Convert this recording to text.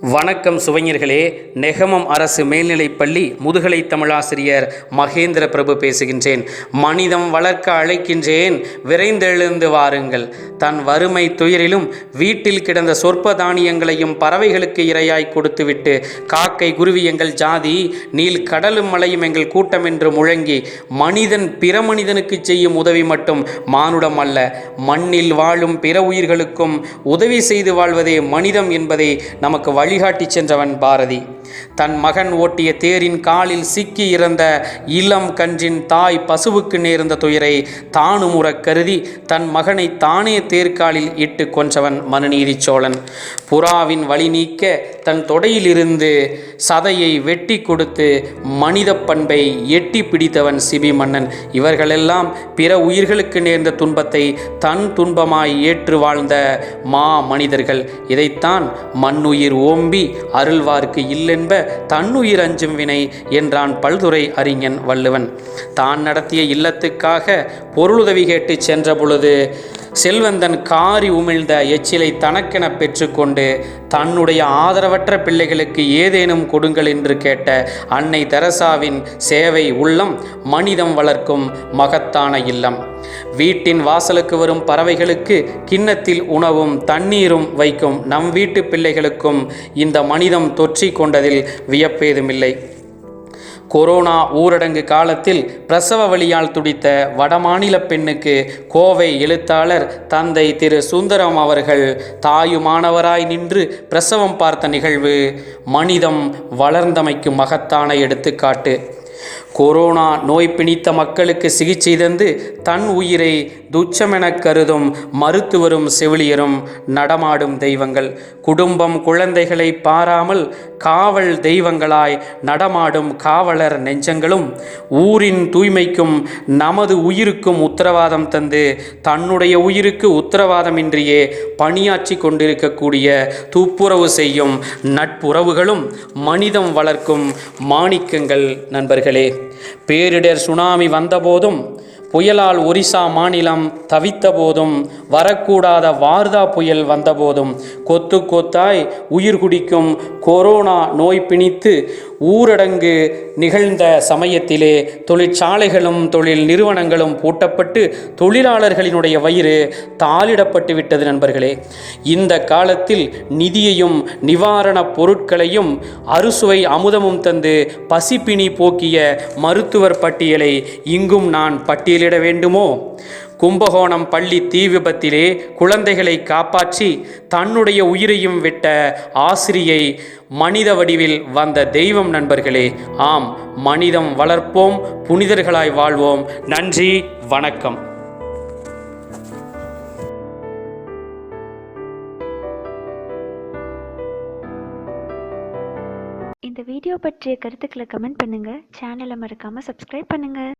வணக்கம் சுவைஞர்களே. நெகமம் அரசு மேல்நிலைப்பள்ளி முதுகலை தமிழாசிரியர் மகேந்திர பிரபு பேசுகின்றேன். மனிதம் வளர்க்க அழைக்கின்றேன், விரைந்தெழுந்து வாருங்கள். தன் வறுமை துயரிலும் வீட்டில் கிடந்த சொற்ப தானியங்களையும் பறவைகளுக்கு இரையாய் கொடுத்துவிட்டு, காக்கை குருவி எங்கள் ஜாதி, நீல் கடலும் மலையும் எங்கள் கூட்டம் என்று முழங்கி, மனிதன் பிற மனிதனுக்கு செய்யும் உதவி மட்டும் மானுடம் அல்ல, மண்ணில் வாழும் பிற உயிர்களுக்கும் உதவி செய்து வாழ்வதே மனிதம் என்பதை நமக்கு வழிகாட்டி சென்றவன் பாரதி. தன் மகன் ஓட்டிய தேரின் காலில் சிக்கி இறந்த இளம் கன்றின் தாய் பசுவுக்கு நேர்ந்த துயரை தானுமுறக் கருதி தன் மகனை தானே தேர்காலில் இட்டு கொன்றவன் மனுநீதி சோழன். புறாவின் வழி நீக்க தன் தொடையிலிருந்து சதையை வெட்டி கொடுத்து மனித பண்பை எட்டி பிடித்தவன் சிபி மன்னன். இவர்களெல்லாம் பிற உயிர்களுக்கு நேர்ந்த துன்பத்தை தன் துன்பமாய் ஏற்று வாழ்ந்த மனிதர்கள். இதைத்தான் மண்ணுயிர் ஓம்பி அருள்வார்க்கு இல்லென்ப தன்னுயிர் அஞ்சும் வினை என்றான் பல்துறை அறிஞன் வள்ளுவன். தான் நடத்திய இல்லத்துக்காக பொருளுதவி கேட்டு சென்ற பொழுது செல்வந்தன் காரி உமிழ்ந்த எச்சிலை தனக்கென பெற்றுக்கொண்டு தன்னுடைய ஆதரவற்ற பிள்ளைகளுக்கு ஏதேனும் கொடுங்கள் என்று கேட்ட அன்னை தெரசாவின் சேவை உள்ளம் மனிதம் வளர்க்கும் மகத்தான இல்லம். வீட்டின் வாசலுக்கு வரும் பறவைகளுக்கு கிண்ணத்தில் உணவும் தண்ணீரும் வைக்கும் நம் வீட்டு பிள்ளைகளுக்கும் இந்த மனிதம் தொற்றிக் கொண்டதில் வியப்பேதுமில்லை. கொரோனா ஊரடங்கு காலத்தில் பிரசவ வலியால் துடித்த வடமாநில பெண்ணுக்கு கோவை எழுத்தாளர் தந்தை திரு சுந்தரம் அவர்கள் தாயுமானவராய் நின்று பிரசவம் பார்த்த நிகழ்வு மனிதம் வளர்ந்தமைக்கு மகத்தான எடுத்துக்காட்டு. கொரோனா நோய் பிணித்த மக்களுக்கு சிகிச்சை தந்து தன் உயிரை துச்சமென கருதும் மருத்துவரும் செவிலியரும் நடமாடும் தெய்வங்கள். குடும்பம் குழந்தைகளை பாராமல் காவல் தெய்வங்களாய் நடமாடும் காவலர் நெஞ்சங்களும் ஊரின் தூய்மைக்கும் நமது உயிருக்கும் உத்தரவாதம் தந்து தன்னுடைய உயிருக்கு உத்தரவாதமின்றியே பணியாற்றி கொண்டிருக்கக்கூடிய துப்புரவு செய்யும் நட்புறவுகளும் மனிதம் வளர்க்கும் மாணிக்கங்கள் நண்பர்களே. பேரிடர் சுனாமி வந்தபோதும், புயலால் ஒரிசா மாநிலம் தவித்த போதும், வரக்கூடாத வார்தா புயல் வந்தபோதும், கொத்து கொத்தாய் உயிர் குடிக்கும் கொரோனா நோய் பிணித்து ஊரடங்கு நிகழ்ந்த சமயத்திலே தொழிற்சாலைகளும் தொழில் நிறுவனங்களும் பூட்டப்பட்டு தொழிலாளர்களினுடைய வயிறு தாளிடப்பட்டு விட்டது நண்பர்களே. இந்த காலத்தில் நிதியையும் நிவாரணப் பொருட்களையும் அறுசுவை அமுதமும் தந்து பசிப்பிணி போக்கிய மருத்துவர் பட்டியலை இங்கும் நான் பட்டியலிட வேண்டுமோ? கும்பகோணம் பள்ளி தீ விபத்திலே குழந்தைகளை காப்பாற்றி தன்னுடைய உயிரையும் விட்ட ஆசிரியை மனித வடிவில் வந்த தெய்வம் நண்பர்களே. ஆம், மனிதம் வளர்ப்போம், புனிதர்களாய் வாழ்வோம். நன்றி, வணக்கம். இந்த வீடியோ பற்றிய கருத்துக்களை கமெண்ட் பண்ணுங்க. சேனலை மறக்காம சப்ஸ்கிரைப் பண்ணுங்க.